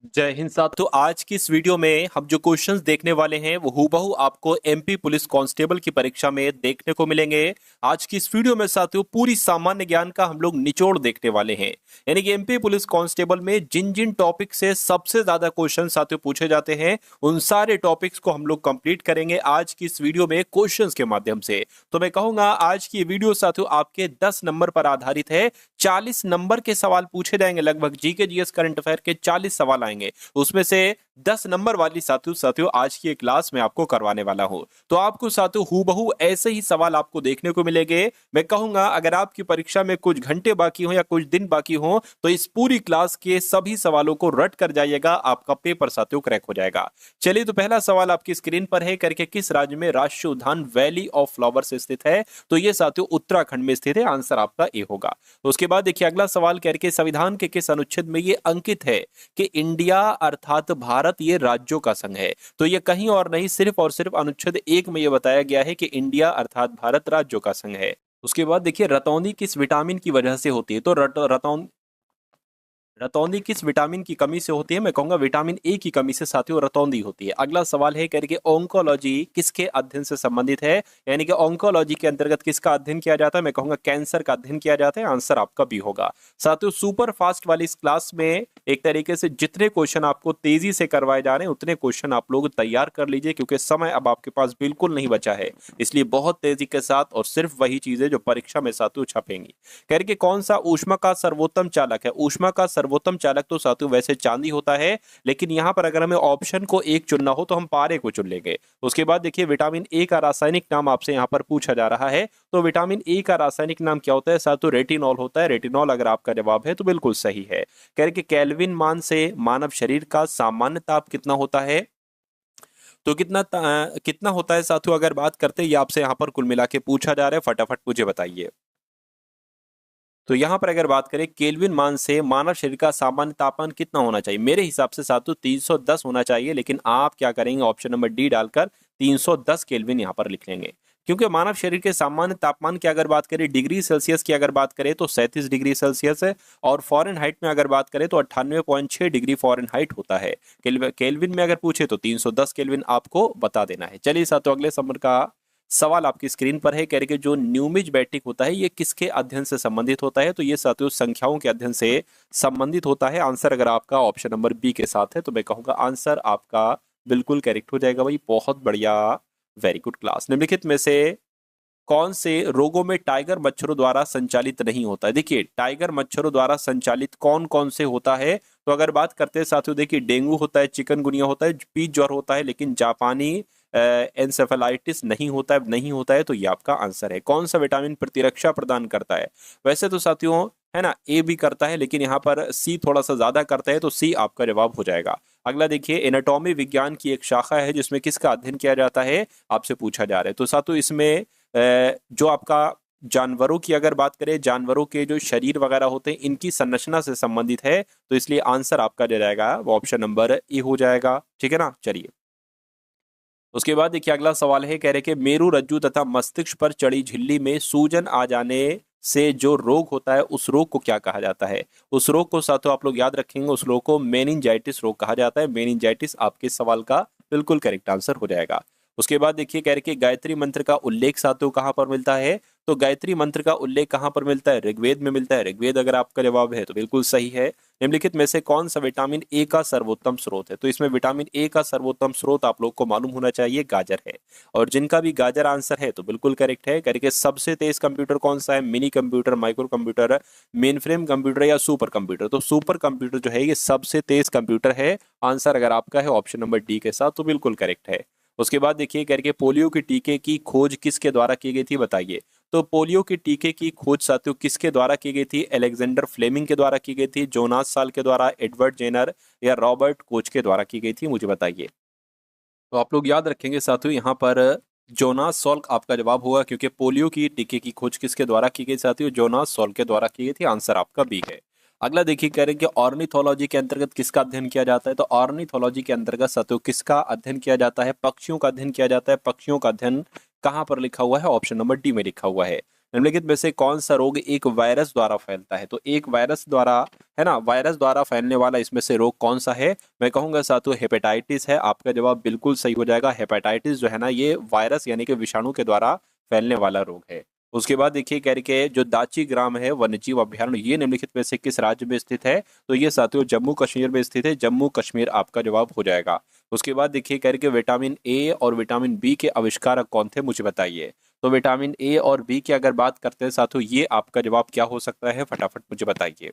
जय हिंद साथियों। तो आज की इस वीडियो में हम जो क्वेश्चंस देखने वाले हैं वो हूबहू आपको एमपी पुलिस कांस्टेबल की परीक्षा में देखने को मिलेंगे। आज की इस वीडियो में साथियों पूरी सामान्य ज्ञान का हम लोग निचोड़ देखने वाले हैं, यानी कि एमपी पुलिस कांस्टेबल में जिन जिन टॉपिक से सबसे ज्यादा क्वेश्चन साथियों पूछे जाते हैं उन सारे टॉपिक्स को हम लोग कंप्लीट करेंगे आज की इस वीडियो में क्वेश्चंस के माध्यम से। तो मैं कहूंगा आज की वीडियो साथियों आपके 10 नंबर पर आधारित है। 40 नंबर के सवाल पूछे जाएंगे, लगभग जीके जीएस करंट अफेयर के 40 सवाल आएंगे, उसमें से 10 नंबर वाली साथियों आज की एक क्लास में आपको करवाने वाला हूं। तो आपको साथियों हूबहू ऐसे ही सवाल आपको देखने को मिलेंगे। मैं कहूंगा अगर आपकी परीक्षा में कुछ घंटे बाकी हो या कुछ दिन बाकी हो तो इस पूरी क्लास के सभी सवालों को रट कर जाइएगा, आपका पेपर साथियों क्रैक हो जाएगा। चलिए, तो पहला सवाल आपकी स्क्रीन पर है करके किस राज्य में राष्ट्रीय उद्यान वैली ऑफ फ्लावर्स स्थित है? तो यह साथियों उत्तराखंड में स्थित है, आंसर आपका ए होगा। उसके बाद देखिए अगला सवाल करके संविधान के किस अनुच्छेद में यह अंकित है कि इंडिया अर्थात भारत ये राज्यों का संघ है? तो ये कहीं और नहीं, सिर्फ और सिर्फ अनुच्छेद 1 में यह बताया गया है कि इंडिया अर्थात भारत राज्यों का संघ है। उसके बाद देखिए रतौंधी किस विटामिन की वजह से होती है? तो रतौंधी किस विटामिन की कमी से होती है? मैं कहूंगा विटामिन ए की कमी से साथियों रतौंधी होती है। अगला सवाल है करके ओंकोलॉजी किसके अध्ययन से संबंधित है? यानी कि ओंकोलॉजी के अंतर्गत किसका अध्ययन किया जाता है? मैं कहूंगा कैंसर का अध्ययन किया जाता है, आंसर आपका बी होगा। साथियों सुपर फास्ट वाली इस क्लास में एक तरीके से जितने क्वेश्चन आपको तेजी से करवाए जा रहे हैं उतने क्वेश्चन आप लोग तैयार कर लीजिए, क्योंकि समय अब आपके पास बिल्कुल नहीं बचा है, इसलिए बहुत तेजी के साथ और सिर्फ वही चीजें जो परीक्षा में साथियों छपेंगी। करके कौन सा ऊष्मा का सर्वोत्तम चालक है? ऊष्मा का सर्वोत्तम चालक तो साथियों वैसे चांदी होता है, लेकिन यहां पर अगर हमें ऑप्शन को एक चुनना हो तो हम पारे को चुन लेंगे। उसके बाद देखिए विटामिन ए का रासायनिक नाम आपसे यहां पर पूछा जा रहा है, तो विटामिन ए का रासायनिक नाम क्या होता है साथियों? रेटिनॉल होता है। रेटिनॉल अगर आपका जवाब है तो बिल्कुल सही है। करके केल्विन मान से मानव शरीर का सामान्य ताप कितना होता है? तो कितना होता है साथियों? अगर बात करते हैं, ये आपसे यहां पर कुल मिला के पूछा जा रहा है, फटाफट मुझे बताइए। तो यहां पर अगर बात करें केल्विन मान से मानव शरीर का सामान्य तापमान कितना होना चाहिए? मेरे हिसाब से साथियों 310 होना चाहिए, लेकिन आप क्या करेंगे ऑप्शन नंबर डी डालकर 310 केल्विन यहां पर लिख लेंगे, क्योंकि मानव शरीर के सामान्य तापमान की अगर बात करें डिग्री सेल्सियस की अगर बात करें तो 37 डिग्री सेल्सियस है, और फॉरेनहाइट में अगर बात करें तो 98.6 डिग्री फॉरेनहाइट होता है। केल्विन में अगर पूछे तो 310 केल्विन आपको बता देना है। चलिए साथियों अगले नंबर का सवाल आपकी स्क्रीन पर है, कह रहे कि जो न्यूमिज्मेटिक होता है ये किसके अध्ययन से संबंधित होता है? तो ये साथियों संख्याओं के अध्ययन से संबंधित होता है। आंसर अगर आपका ऑप्शन नंबर बी के साथ है तो मैं कहूंगा आंसर आपका बिल्कुल करेक्ट हो जाएगा भाई, बहुत बढ़िया, वेरी गुड क्लास। निम्नलिखित में से कौन से रोगों में टाइगर मच्छरों द्वारा संचालित नहीं होता है? देखिए टाइगर मच्छरों द्वारा संचालित कौन कौन से होता है? तो अगर बात करते हैं साथियों देखिए डेंगू होता है, चिकनगुनिया होता है, पीच ज्वर होता है, लेकिन जापानी एन्सेफेलाइटिस नहीं होता है, तो ये आपका आंसर है। कौन सा विटामिन प्रतिरक्षा प्रदान करता है? वैसे तो साथियों है ना ए भी करता है, लेकिन यहाँ पर सी थोड़ा सा ज्यादा करता है, तो सी आपका जवाब हो जाएगा। अगला देखिए एनाटॉमी विज्ञान की एक शाखा है जिसमें किसका अध्ययन किया जाता है, आपसे पूछा जा रहा है। तो साथियों इसमें जो आपका जानवरों की अगर बात करें, जानवरों के जो शरीर वगैरह होते हैं इनकी संरचना से संबंधित है, तो इसलिए आंसर आपका जो जाएगा वो ऑप्शन नंबर ए हो जाएगा। ठीक है ना। चलिए उसके बाद देखिए अगला सवाल है, कह रहे कि मेरू रज्जु तथा मस्तिष्क पर चढ़ी झिल्ली में सूजन आ जाने से जो रोग होता है उस रोग को क्या कहा जाता है? उस रोग को साथियों आप लोग याद रखेंगे, उस रोग को मेनिंजाइटिस रोग कहा जाता है। मेनिंजाइटिस आपके सवाल का बिल्कुल करेक्ट आंसर हो जाएगा। उसके बाद देखिए कह रहे कि गायत्री मंत्र का उल्लेख साथियों कहां पर मिलता है? तो गायत्री मंत्र का उल्लेख कहां पर मिलता है? ऋग्वेद में मिलता है। ऋग्वेद अगर आपका जवाब है तो बिल्कुल सही है। निम्नलिखित में से कौन सा विटामिन ए का सर्वोत्तम स्रोत है? तो इसमें विटामिन ए का सर्वोत्तम स्रोत आप लोग को मालूम होना चाहिए, गाजर है। और जिनका भी गाजर आंसर है तो बिल्कुल करेक्ट है। करके सबसे तेज कंप्यूटर कौन सा है? Mini computer, micro computer, main frame computer या सुपर कंप्यूटर? तो सुपर कंप्यूटर जो है ये सबसे तेज कंप्यूटर है। आंसर अगर आपका है ऑप्शन नंबर डी के साथ तो बिल्कुल करेक्ट है। उसके बाद देखिए करके पोलियो के टीके की खोज किसके द्वारा की गई थी, बताइए। तो पोलियो के टीके की खोज साथियों किसके द्वारा की गई थी? अलेक्जेंडर फ्लेमिंग के द्वारा की गई थी, जोनास साल के द्वारा, एडवर्ड जेनर या रॉबर्ट कोच के द्वारा की गई थी? मुझे बताइए। तो आप लोग याद रखेंगे साथियों यहाँ पर जोनास सॉल्क आपका जवाब होगा, क्योंकि पोलियो की टीके की खोज किसके द्वारा की गई साथियों? जोनास सॉल्क के द्वारा की गई थी। आंसर आपका बी है। अगला देखिए कह रहे हैं कि ऑर्निथोलॉजी के अंतर्गत किसका अध्ययन किया जाता है? तो ऑर्निथोलॉजी के अंतर्गत साथियों किसका अध्ययन किया जाता है? पक्षियों का अध्ययन किया जाता है। पक्षियों का अध्ययन कहां पर लिखा हुआ है? ऑप्शन नंबर डी में लिखा हुआ है। निम्नलिखित में से कौन सा रोग एक वायरस द्वारा फैलता है? तो एक वायरस द्वारा, है ना, वायरस द्वारा फैलने वाला इसमें से रोग कौन सा है? मैं कहूंगा साथियों हेपेटाइटिस है। आपका जवाब बिल्कुल सही हो जाएगा। हेपेटाइटिस जो है ना, ये वायरस यानी कि विषाणु के द्वारा फैलने वाला रोग है। उसके बाद देखिए कह रही के जो दाची ग्राम है वन्यजीव अभ्यारण्य, ये निम्नलिखित में से किस राज्य में स्थित है? तो ये साथियों जम्मू कश्मीर में स्थित है। जम्मू कश्मीर आपका जवाब हो जाएगा। उसके बाद देखिए कह रही के विटामिन ए और विटामिन बी के आविष्कारक कौन थे, मुझे बताइए। तो विटामिन ए और बी की अगर बात करते हैं साथियों, ये आपका जवाब क्या हो सकता है, फटाफट मुझे बताइए।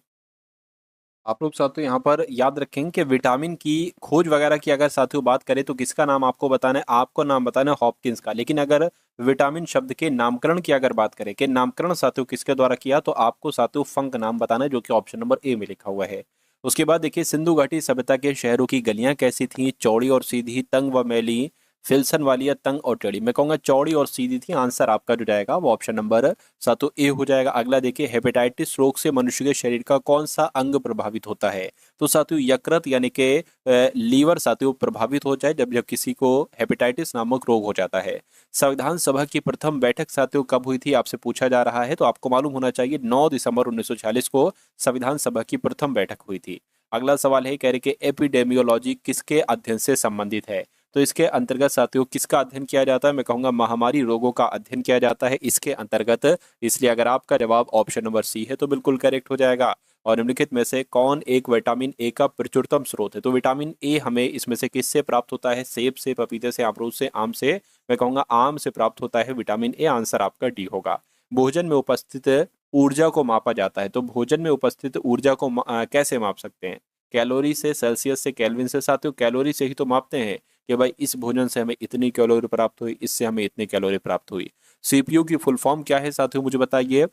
आप लोग साथियों यहाँ पर याद रखेंगे कि विटामिन की खोज वगैरह की अगर साथियों बात करें तो किसका नाम आपको बताना है? आपको नाम बताना है हॉपकिंस का। लेकिन अगर विटामिन शब्द के नामकरण की अगर बात करें कि नामकरण साथियों किसके द्वारा किया, तो आपको साथियों फंक नाम बताना है, जो कि ऑप्शन नंबर ए में लिखा हुआ है। उसके बाद देखिए सिंधु घाटी सभ्यता के शहरों की गलियां कैसी थी? चौड़ी और सीधी, तंग व मैली, फिल्सन वाली या तंग और टेढ़ी? मैं कहूंगा चौड़ी और सीधी थी। आंसर आपका जो जाएगा वो ऑप्शन नंबर सातों ए हो जाएगा। अगला देखिए हेपेटाइटिस रोग से मनुष्य के शरीर का कौन सा अंग प्रभावित होता है? तो साथियों यकृत यानी कि लीवर साथियों प्रभावित हो जाए जब जब किसी को हेपेटाइटिस नामक रोग हो जाता है। संविधान सभा की प्रथम बैठक साथियों कब हुई थी, आपसे पूछा जा रहा है। तो आपको मालूम होना चाहिए 9 दिसंबर 1946 को संविधान सभा की प्रथम बैठक हुई थी। अगला सवाल है कह रहे कि एपिडेमियोलॉजी किसके अध्ययन से संबंधित है? तो इसके अंतर्गत साथियों किसका अध्ययन किया जाता है? मैं कहूंगा महामारी रोगों का अध्ययन किया जाता है इसके अंतर्गत। इसलिए अगर आपका जवाब ऑप्शन नंबर सी है तो बिल्कुल करेक्ट हो जाएगा। और निम्नलिखित में से कौन एक विटामिन ए का प्रचुरतम स्रोत है? तो विटामिन ए हमें इसमें से किससे प्राप्त होता है? सेब से, पपीते से, अमरूद से, आम से? मैं कहूंगा आम से प्राप्त होता है विटामिन ए। आंसर आपका डी होगा। भोजन में उपस्थित ऊर्जा को मापा जाता है। तो भोजन में उपस्थित ऊर्जा को कैसे माप सकते हैं? कैलोरी से, सेल्सियस से, केल्विन से? साथियों कैलोरी से ही तो मापते हैं कि भाई इस भोजन से हमें इतनी कैलोरी प्राप्त हुई, इससे हमें इतनी कैलोरी प्राप्त हुई। सीपीयू की फुल फॉर्म क्या है साथियों, मुझे बताइए।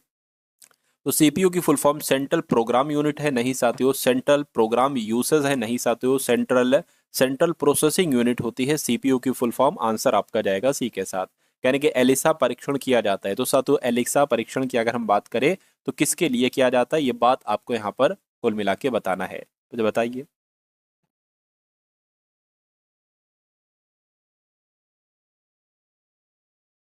तो सीपीयू की full form central program unit है, नहीं साथियों। सेंट्रल प्रोग्राम यूसेज है, नहीं साथियों। सेंट्रल सेंट्रल प्रोसेसिंग यूनिट होती है सीपीयू की फुल फॉर्म। आंसर आपका जाएगा सी के साथ। यानी कि एलिसा परीक्षण किया जाता है। तो साथियों एलिसा परीक्षण की अगर हम बात करें तो किसके लिए किया जाता है, ये बात आपको यहाँ पर कुल मिला के बताना है। मुझे बताइए।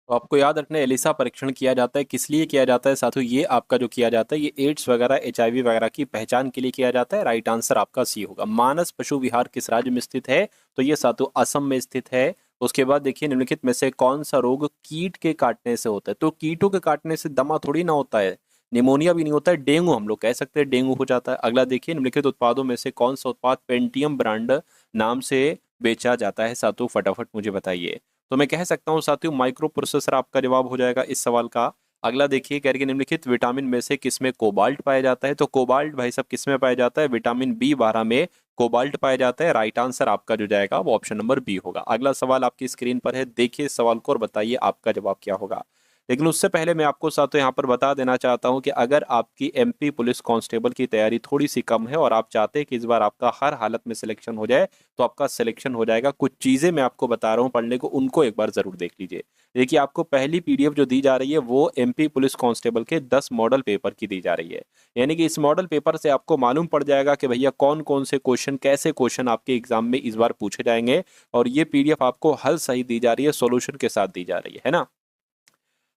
तो आपको याद रखना है एलिसा परीक्षण किया जाता है, किस लिए किया जाता है साथियों? ये आपका जो किया जाता है ये एड्स वगैरह, एचआईवी वगैरह की पहचान के लिए किया जाता है। राइट आंसर आपका सी होगा। मानस पशु विहार किस राज्य में स्थित है? तो ये साथियों असम में स्थित है। उसके बाद देखिए निम्नलिखित में से कौन सा रोग कीट के काटने से होता है? तो कीटों के काटने से दमा थोड़ी ना होता है, निमोनिया भी नहीं होता है, डेंगू हम लोग कह सकते हैं, डेंगू हो जाता है। अगला देखिए निम्नलिखित उत्पादों में से कौन सा उत्पाद पेंटियम ब्रांड नाम से बेचा जाता है साथियों? फटाफट मुझे बताइए। तो मैं कह सकता हूँ साथियों माइक्रो प्रोसेसर आपका जवाब हो जाएगा इस सवाल का। अगला देखिए कह रही है निम्नलिखित विटामिन में से किसमें कोबाल्ट पाया जाता है? तो कोबाल्ट भाई साहब किसमें पाया जाता है? विटामिन बी 12 में कोबाल्ट पाया जाता है। राइट आंसर आपका जो जाएगा वो ऑप्शन नंबर बी होगा। अगला सवाल आपकी स्क्रीन पर है, देखिए इस सवाल को और बताइए आपका जवाब क्या होगा। लेकिन उससे पहले मैं आपको साथियों यहाँ पर बता देना चाहता हूँ कि अगर आपकी एमपी पुलिस कांस्टेबल की तैयारी थोड़ी सी कम है और आप चाहते हैं कि इस बार आपका हर हालत में सिलेक्शन हो जाए, तो आपका सिलेक्शन हो जाएगा। कुछ चीजें मैं आपको बता रहा हूँ पढ़ने को, उनको एक बार जरूर देख लीजिए। देखिए आपको पहली पीडीएफ जो दी जा रही है वो एमपी पुलिस कांस्टेबल के 10 मॉडल पेपर की दी जा रही है। यानी कि इस मॉडल पेपर से आपको मालूम पड़ जाएगा कि भैया कौन कौन से क्वेश्चन, कैसे क्वेश्चन आपके एग्जाम में इस बार पूछे जाएंगे। और ये पीडीएफ आपको हल सही दी जा रही है, सॉल्यूशन के साथ दी जा रही है ना।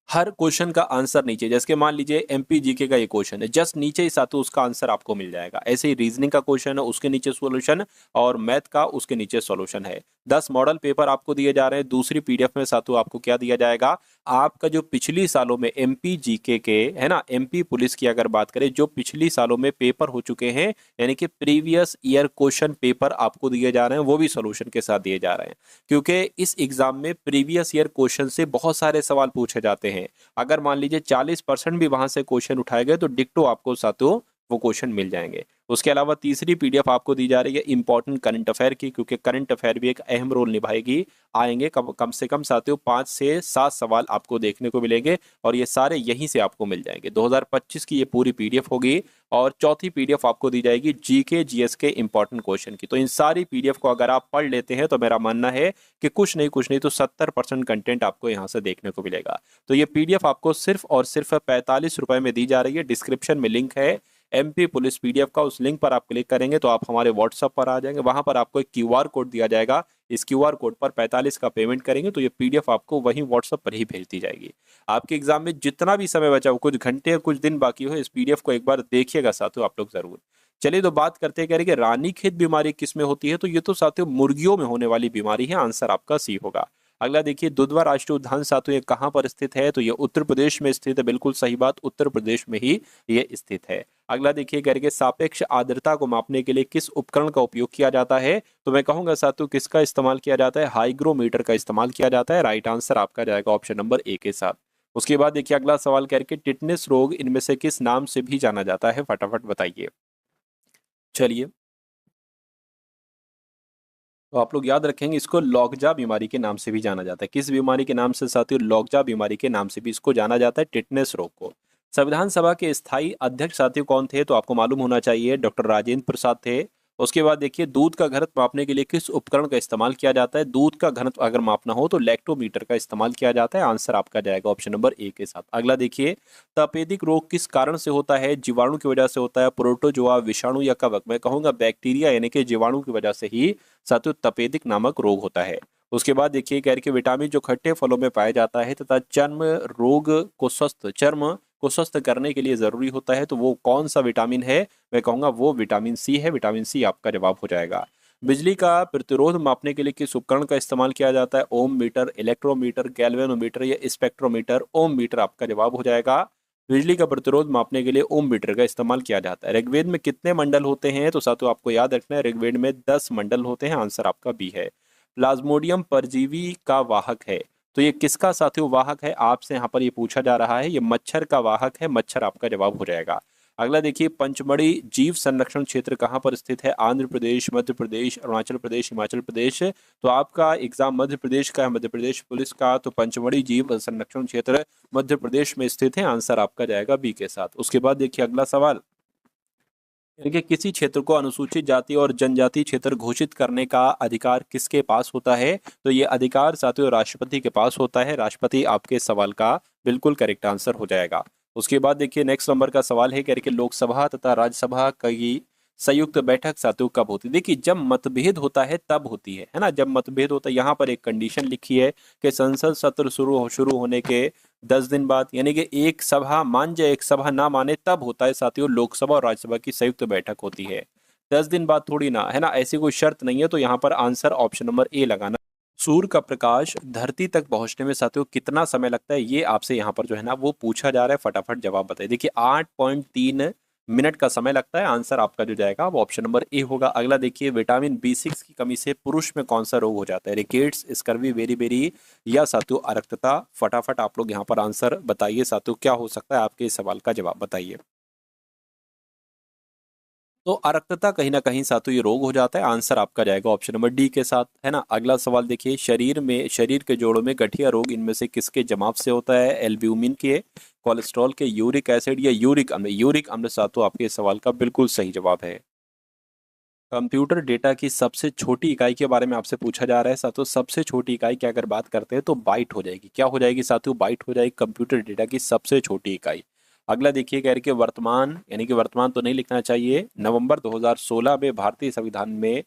हर क्वेश्चन का आंसर नीचे, जैसे कि मान लीजिए एमपी जीके का ये क्वेश्चन है, जस्ट नीचे ही साथ उसका आंसर आपको मिल जाएगा। ऐसे ही रीजनिंग का क्वेश्चन है उसके नीचे सॉल्यूशन, और मैथ का उसके नीचे सॉल्यूशन है। 10 मॉडल पेपर आपको दिए जा रहे हैं। दूसरी पीडीएफ में साथों आपको क्या दिया जाएगा, आपका जो पिछली सालों में एमपी जीके के, है ना, एमपी पुलिस की अगर बात करें, जो पिछली सालों में पेपर हो चुके हैं, यानी कि प्रीवियस ईयर क्वेश्चन पेपर आपको दिए जा रहे हैं, वो भी सॉल्यूशन के साथ दिए जा रहे हैं। क्योंकि इस एग्जाम में प्रीवियस ईयर क्वेश्चन से बहुत सारे सवाल पूछे जाते हैं। अगर मान लीजिए 40% भी वहां से क्वेश्चन उठाए गए तो डिक्टो आपको साथियों वो क्वेश्चन मिल जाएंगे। उसके अलावा तीसरी पीडीएफ आपको दी जा रही है इंपॉर्टेंट करंट अफेयर की, क्योंकि करंट अफेयर भी एक अहम रोल निभाएगी। आएंगे कम से कम साथियों 5 से 7 सवाल आपको देखने को मिलेंगे, और ये सारे यहीं से आपको मिल जाएंगे। 2025 की ये पूरी पीडीएफ होगी। और चौथी पीडीएफ आपको दी जाएगी जीके जीएस के इंपॉर्टेंट क्वेश्चन की। तो इन सारी पीडीएफ को अगर आप पढ़ लेते हैं तो मेरा मानना है कि कुछ नहीं तो 70% कंटेंट आपको यहाँ से देखने को मिलेगा। तो ये पीडीएफ आपको सिर्फ और सिर्फ 45 रुपए में दी जा रही है। डिस्क्रिप्शन में लिंक है एमपी पुलिस पीडीएफ का, उस लिंक पर आप क्लिक करेंगे तो आप हमारे व्हाट्सएप पर आ जाएंगे। वहां पर आपको एक क्यूआर कोड दिया जाएगा, इस क्यूआर कोड पर 45 का पेमेंट करेंगे तो ये पीडीएफ आपको वहीं व्हाट्सएप पर ही भेज दी जाएगी। आपके एग्जाम में जितना भी समय बचा हो, कुछ घंटे या कुछ दिन बाकी हो, इस पीडीएफ को एक बार देखिएगा साथियों आप लोग जरूर। चलिए तो बात करते हैं, कह रहे कि रानीखेत बीमारी किस में होती है, तो ये तो साथियों मुर्गियों में होने वाली बीमारी है, आंसर आपका सी होगा। अगला देखिए, दुधवा राष्ट्रीय उद्यान साथियों ये कहाँ पर स्थित है, तो ये उत्तर प्रदेश में स्थित है, बिल्कुल सही बात, उत्तर प्रदेश में ही ये स्थित है। अगला देखिए, कह रहे कि सापेक्ष आर्द्रता को मापने के लिए किस उपकरण का उपयोग किया जाता है, तो मैं कहूंगा साथियों किसका इस्तेमाल किया जाता है, हाइग्रोमीटर का इस्तेमाल किया जाता है। राइट आंसर आपका जाएगा ऑप्शन नंबर ए के साथ। उसके बाद देखिए अगला सवाल करके, टिटनेस रोग इनमें से किस नाम से भी जाना जाता है, फटाफट बताइए। चलिए तो आप लोग याद रखेंगे, इसको लॉकजा बीमारी के नाम से भी जाना जाता है। किस बीमारी के नाम से साथियों, लॉकजा बीमारी के नाम से भी इसको जाना जाता है, टिटनेस रोग को। संविधान सभा के स्थायी अध्यक्ष साथियों कौन थे, तो आपको मालूम होना चाहिए डॉक्टर राजेंद्र प्रसाद थे। उसके बाद देखिए, दूध का घनत्व मापने के लिए किस उपकरण का इस्तेमाल किया जाता है, दूध का घनत्व अगर मापना हो तो लैक्टोमीटर का इस्तेमाल किया जाता है। आंसर आपका जाएगा ऑप्शन नंबर ए के साथ। अगला देखिए, तपेदिक रोग किस कारण से होता है, जीवाणु की वजह से होता है, प्रोटोजोआ, विषाणु या कवक, मैं कहूंगा बैक्टीरिया यानी कि जीवाणु की वजह से ही साथियों तपेदिक नामक रोग होता है। उसके बाद देखिए, कह रहे कि विटामिन जो खट्टे फलों में पाया जाता है तथा चर्म को स्वस्थ करने के लिए जरूरी होता है, तो वो कौन सा विटामिन है, मैं कहूंगा वो विटामिन सी है। विटामिन सी आपका जवाब हो जाएगा। बिजली का प्रतिरोध मापने के लिए किस उपकरण का इस्तेमाल किया जाता है, ओम मीटर, इलेक्ट्रोमीटर, गैल्वेनोमीटर या स्पेक्ट्रोमीटर। ओम मीटर आपका जवाब हो जाएगा। बिजली का प्रतिरोध मापने के लिए ओम मीटर का इस्तेमाल किया जाता है। ऋग्वेद में कितने मंडल होते हैं, तो साथियों आपको याद रखना है, ऋग्वेद में 10 मंडल होते हैं। आंसर आपका बी है। प्लाज्मोडियम परजीवी का वाहक है, तो ये किसका साथियों वाहक है, आपसे यहाँ पर ये पूछा जा रहा है। ये मच्छर का वाहक है, मच्छर आपका जवाब हो जाएगा। अगला देखिए, पंचमढ़ी जीव संरक्षण क्षेत्र कहाँ पर स्थित है, आंध्र प्रदेश, मध्य प्रदेश, अरुणाचल प्रदेश, हिमाचल प्रदेश। तो आपका एग्जाम मध्य प्रदेश का है, मध्य प्रदेश पुलिस का, तो पंचमढ़ी जीव संरक्षण क्षेत्र मध्य प्रदेश में स्थित है। आंसर आपका जाएगा बी के साथ। उसके बाद देखिए अगला सवाल, देखिए किसी क्षेत्र को अनुसूचित जाति और जनजाति क्षेत्र घोषित करने का अधिकार किसके पास होता है, तो ये अधिकार साथियों राष्ट्रपति के पास होता है। राष्ट्रपति आपके सवाल का बिल्कुल करेक्ट आंसर हो जाएगा। उसके बाद देखिए नेक्स्ट नंबर का सवाल है, कह रहे कि लोकसभा तथा राज्यसभा की संयुक्त बैठक साथियों कब होती है। देखिए जब मतभेद होता है तब होती है ना, जब मतभेद होता है। यहाँ पर एक कंडीशन लिखी है कि संसद सत्र शुरू होने के 10 दिन बाद, यानी कि एक सभा मान जाए एक सभा ना माने तब होता है साथियों, लोकसभा और राज्यसभा की संयुक्त बैठक होती है। 10 दिन बाद थोड़ी ना, है ना, ऐसी कोई शर्त नहीं है। तो यहाँ पर आंसर ऑप्शन नंबर ए लगाना। सूर्य का प्रकाश धरती तक पहुंचने में साथियों कितना समय लगता है, ये आपसे यहाँ पर जो है ना वो पूछा जा रहा है। फटाफट जवाब बताइए। देखिए 8.3 मिनट का समय लगता है। आंसर आपका जो जाएगा वो ऑप्शन नंबर ए होगा। अगला देखिए, विटामिन B6 की कमी से पुरुष में कौन सा रोग हो जाता है, रिकेट्स, स्कर्वी, बेरी या साथियों अरक्तता। फटाफट आप लोग यहाँ पर आंसर बताइए साथियों, क्या हो सकता है आपके इस सवाल का जवाब बताइए। तो अरक्तता कहीं ना कहीं साथियों ये रोग हो जाता है। आंसर आपका जाएगा ऑप्शन नंबर डी के साथ, है ना। अगला सवाल देखिए, शरीर के जोड़ों में गठिया रोग इनमें से किसके जमाव से होता है, एल्ब्यूमिन के, कोलेस्ट्रॉल के, यूरिक एसिड या यूरिक अम्ल। यूरिक अम्ल साथियों आपके इस सवाल का बिल्कुल सही जवाब है। कंप्यूटर डेटा की सबसे छोटी इकाई के बारे में आपसे पूछा जा रहा है साथियों। सबसे छोटी इकाई की अगर बात करते हैं तो बाइट हो जाएगी। क्या हो जाएगी साथियों, बाइट हो जाएगी कंप्यूटर डेटा की सबसे छोटी इकाई। अगला देखिए, कह रहे कि वर्तमान, यानी कि वर्तमान तो नहीं लिखना चाहिए, नवंबर 2016 में भारतीय संविधान में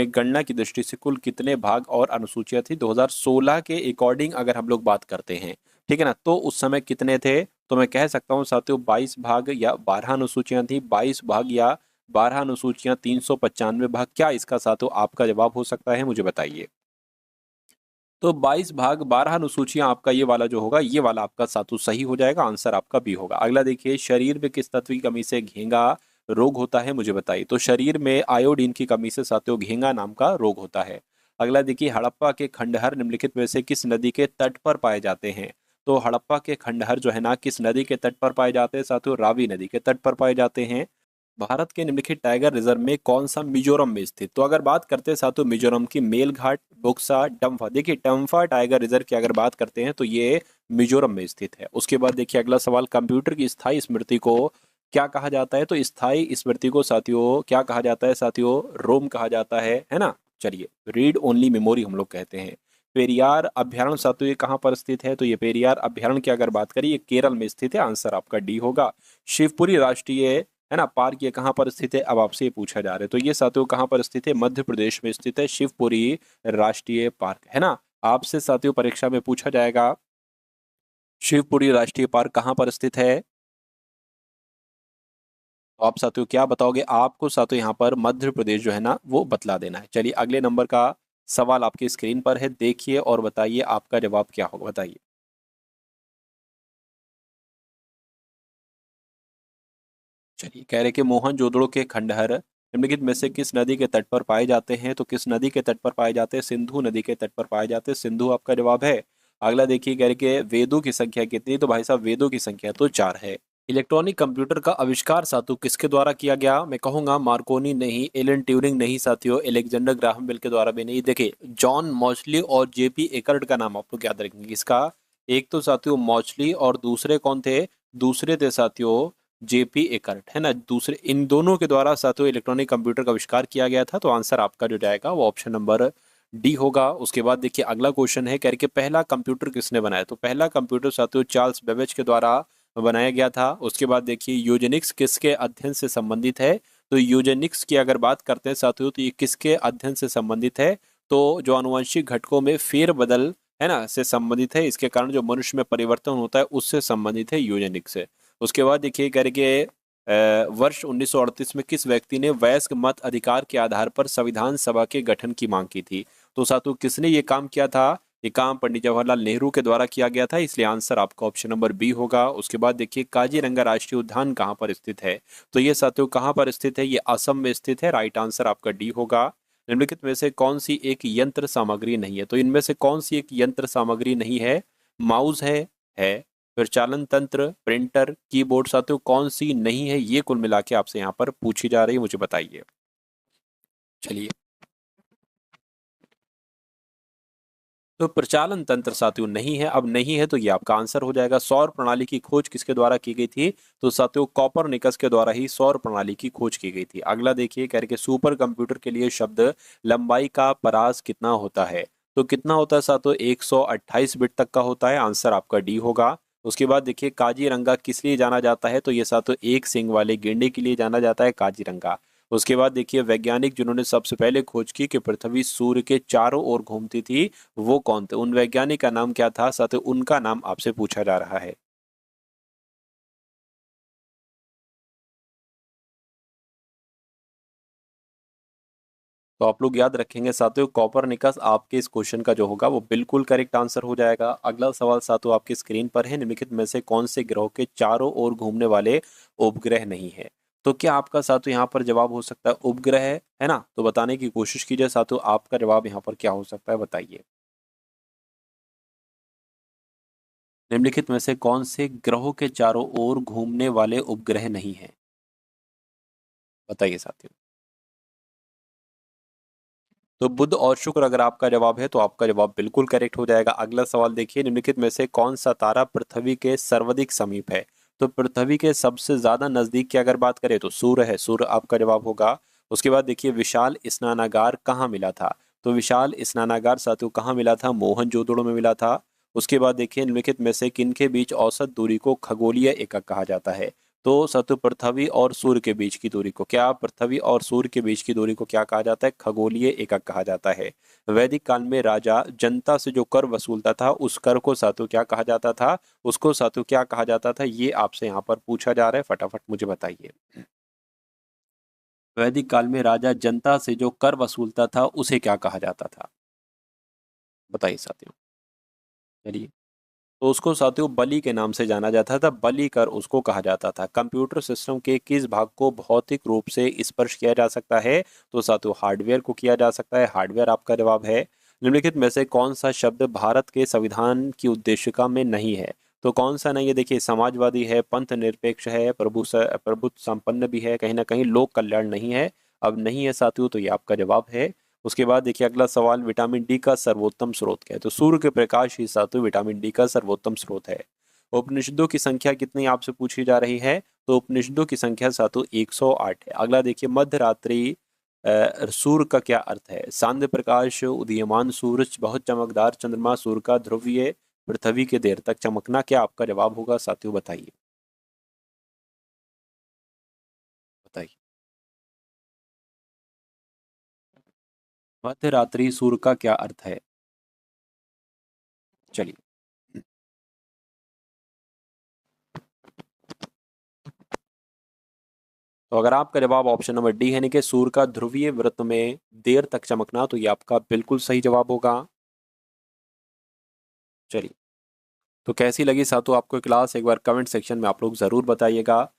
गणना की दृष्टि से कुल कितने भाग और अनुसूचियां थी। 2016 के अकॉर्डिंग अगर हम लोग बात करते हैं, ठीक है ना, तो उस समय कितने थे, तो मैं कह सकता हूँ साथियों 22 भाग या 12 अनुसूचियां थी। 22 भाग या 12 अनुसूचियां, 395 भाग। क्या इसका साथियों आपका जवाब हो सकता है, मुझे बताइए। तो 22 भाग 12 अनुसूचियां आपका ये वाला जो होगा, ये वाला आपका सातु सही हो जाएगा। आंसर आपका बी होगा। अगला देखिए, शरीर में किस तत्व की कमी से घेंगा रोग होता है, मुझे बताइए। तो शरीर में आयोडीन की कमी से साथियों घेंगा नाम का रोग होता है। अगला देखिए, हड़प्पा के खंडहर निम्नलिखित में से किस नदी के तट पर पाए जाते हैं। तो हड़प्पा के खंडहर जो है ना किस नदी के तट पर पाए जाते हैं साथियों, रावी नदी के तट पर पाए जाते हैं। भारत के निम्नलिखित टाइगर रिजर्व में कौन सा मिजोरम में स्थित, तो अगर बात करते हैं साथियों मिजोरम की, मेलघाट, बुक्सा, डम्फा। देखिए डम्फा टाइगर रिजर्व की अगर बात करते हैं तो ये मिजोरम में स्थित है। उसके बाद देखिए अगला सवाल, कंप्यूटर की स्थायी स्मृति को क्या कहा जाता है। तो स्थायी स्मृति को साथियों क्या कहा जाता है साथियों, रोम कहा जाता है ना। चलिए, रीड ओनली मेमोरी हम लोग कहते हैं। पेरियार अभ्यारण्य साथियों ये कहाँ पर स्थित है, तो ये पेरियार अभ्यारण्य की अगर बात करें ये केरल में स्थित है। आंसर आपका डी होगा। शिवपुरी राष्ट्रीय है ना, पार्क ये कहाँ पर स्थित है, अब आपसे ये पूछा जा रहा है। तो ये साथियों कहाँ पर स्थित है, मध्य प्रदेश में स्थित है, शिवपुरी राष्ट्रीय पार्क, है ना। आपसे साथियों परीक्षा में पूछा जाएगा शिवपुरी राष्ट्रीय पार्क कहाँ पर स्थित है, तो आप साथियों क्या बताओगे, आपको साथियों यहाँ पर मध्य प्रदेश जो है ना वो बतला देना है। चलिए अगले नंबर का सवाल आपकी स्क्रीन पर है, देखिए और बताइए आपका जवाब क्या होगा, बताइए। चलिए कह रहे कि मोहनजोदड़ो के खंडहर निम्नलिखित में से किस नदी के तट पर पाए जाते हैं, तो किस नदी के तट पर पाए जाते हैं, सिंधु नदी के तट पर पाए जाते हैं, सिंधु आपका जवाब है। अगला देखिए कह रहे कि वेदों की संख्या कितनी, तो भाई साहब वेदों की संख्या तो 4 है। इलेक्ट्रॉनिक कंप्यूटर का आविष्कार सातु किसके द्वारा किया गया, मैं कहूंगा मार्कोनी नहीं, एलन ट्यूरिंग नहीं साथियों, एलेक्जेंडर ग्राहम बेल के द्वारा भी नहीं। देखिए जॉन मॉचली और जेपी एकर्ट का नाम आप लोग याद रखेंगे इसका। एक तो साथियों मॉचली और दूसरे कौन थे, दूसरे थे साथियों जेपी एकर्ट, है ना। दूसरे इन दोनों के द्वारा साथियों इलेक्ट्रॉनिक कंप्यूटर का आविष्कार किया गया था। तो आंसर आपका जो जाएगा वो ऑप्शन नंबर डी होगा। उसके बाद देखिए अगला क्वेश्चन है कह रहे कि पहला कंप्यूटर किसने बनाया, तो पहला कंप्यूटर साथियों चार्ल्स बेबेज के द्वारा बनाया गया था। उसके बाद देखिए यूजेनिक्स किसके अध्ययन से संबंधित है, तो यूजेनिक्स की अगर बात करते हैं साथियों तो ये किसके अध्ययन से संबंधित है, तो जो आनुवंशिक घटकों में फेरबदल है ना से संबंधित है, इसके कारण जो मनुष्य में परिवर्तन होता है उससे संबंधित है यूजेनिक्स से। उसके बाद देखिए करके वर्ष 1938 में किस व्यक्ति ने वयस्क मत अधिकार के आधार पर संविधान सभा के गठन की मांग की थी, तो साथियों किसने ये काम किया था, ये काम पंडित जवाहरलाल नेहरू के द्वारा किया गया था, इसलिए आंसर आपका ऑप्शन नंबर बी होगा। उसके बाद देखिए काजीरंगा राष्ट्रीय उद्यान कहाँ पर स्थित है, तो ये साथियों कहाँ पर स्थित है, ये असम में स्थित है, राइट आंसर आपका डी होगा। निम्नलिखित में से कौन सी एक यंत्र सामग्री नहीं है, तो इनमें से कौन सी एक यंत्र सामग्री नहीं है, माउस है फिर चालन तंत्र, प्रिंटर, कीबोर्ड साथियों कौन सी नहीं है, ये कुल मिला के आपसे यहाँ पर पूछी जा रही है, मुझे बताइए। चलिए तो प्रचालन तंत्र साथियों नहीं है, अब नहीं है तो ये आपका आंसर हो जाएगा। सौर प्रणाली की खोज किसके द्वारा की गई थी, तो साथियों कॉपरनिकस के द्वारा ही सौर प्रणाली की खोज की गई थी। अगला देखिए कह रहे कि सुपर कंप्यूटर के लिए शब्द लंबाई का परास कितना होता है, तो कितना होता है साथियों 128 बिट तक का होता है, आंसर आपका डी होगा। उसके बाद देखिए काजीरंगा किस लिए जाना जाता है, तो ये साथियों एक सींग वाले गेंडे के लिए जाना जाता है काजीरंगा। उसके बाद देखिए वैज्ञानिक जिन्होंने सबसे पहले खोज की कि पृथ्वी सूर्य के चारों ओर घूमती थी, वो कौन थे, उन वैज्ञानिक का नाम क्या था साथियों, उनका नाम आपसे पूछा जा रहा है। तो आप लोग याद रखेंगे साथियों कॉपरनिकस आपके इस क्वेश्चन का जो होगा वो बिल्कुल करेक्ट आंसर हो जाएगा। अगला सवाल साथियों आपकी स्क्रीन पर है, निम्नलिखित में से कौन से ग्रह के चारों ओर घूमने वाले उपग्रह नहीं है, तो क्या आपका साथियों यहाँ पर जवाब हो सकता है उपग्रह, है ना। तो बताने की कोशिश कीजिए साथियों आपका जवाब यहाँ पर क्या हो सकता है, बताइए। निम्नलिखित में से कौन से ग्रहों के चारों ओर घूमने वाले उपग्रह नहीं हैं, बताइए साथियों। तो बुध और शुक्र अगर आपका जवाब है तो आपका जवाब बिल्कुल करेक्ट हो जाएगा। अगला सवाल देखिए, निम्नलिखित में से कौन सा तारा पृथ्वी के सर्वाधिक समीप है, तो पृथ्वी के सबसे ज्यादा नजदीक की अगर बात करें तो सूर्य है, सूर्य आपका जवाब होगा। उसके बाद देखिए विशाल स्नानागार कहाँ मिला था, तो विशाल स्नानागार साथियों कहाँ मिला था, मोहनजोदड़ो में मिला था। उसके बाद देखिए निम्नलिखित में से किनके बीच औसत दूरी को खगोलीय एकक कहा जाता है, तो सतु पृथ्वी और सूर्य के बीच की दूरी को, क्या पृथ्वी और सूर्य के बीच की दूरी को क्या कहा जाता है, खगोलीय एकक कहा जाता है। वैदिक काल में राजा जनता से जो कर वसूलता था उस कर को सातु क्या कहा जाता था, उसको सातु क्या कहा जाता था, ये आपसे यहाँ पर पूछा जा रहा है, फटाफट मुझे बताइए। वैदिक काल में राजा जनता से जो कर वसूलता था उसे क्या कहा जाता था, बताइए साथियों। चलिए तो उसको साथियों बलि के नाम से जाना जाता था, बलि कर उसको कहा जाता था। कंप्यूटर सिस्टम के किस भाग को भौतिक रूप से स्पर्श किया जा सकता है, तो साथियों हार्डवेयर को किया जा सकता है, हार्डवेयर आपका जवाब है। निम्नलिखित में से कौन सा शब्द भारत के संविधान की उद्देशिका में नहीं है, तो कौन सा नहीं है, देखिए समाजवादी है, पंथ निरपेक्ष है, प्रभु संपन्न भी है, कहीं ना कहीं लोक कल्याण नहीं है, अब नहीं है साथियों, तो ये आपका जवाब है। उसके बाद देखिए अगला सवाल, विटामिन डी का सर्वोत्तम स्रोत क्या है, तो सूर्य के प्रकाश ही साथियों विटामिन डी का सर्वोत्तम स्रोत है। उपनिषदों की संख्या कितनी आपसे पूछी जा रही है, तो उपनिषदों की संख्या साथियों 108 है। अगला देखिए मध्य रात्रि सूर्य का क्या अर्थ है, सांध्य प्रकाश, उदीयमान सूरज, बहुत चमकदार चंद्रमा, सूर्य का ध्रुवीय, पृथ्वी के देर तक चमकना, क्या आपका जवाब होगा साथियों, बताइए। बताइए। मध्य रात्रि सूर्य का क्या अर्थ है? चलिए। तो अगर आपका जवाब ऑप्शन नंबर डी है, यानी कि सूर्य का ध्रुवीय वृत्त में देर तक चमकना, तो ये आपका बिल्कुल सही जवाब होगा। चलिए। तो कैसी लगी सातों आपको क्लास, एक बार कमेंट सेक्शन में आप लोग जरूर बताइएगा।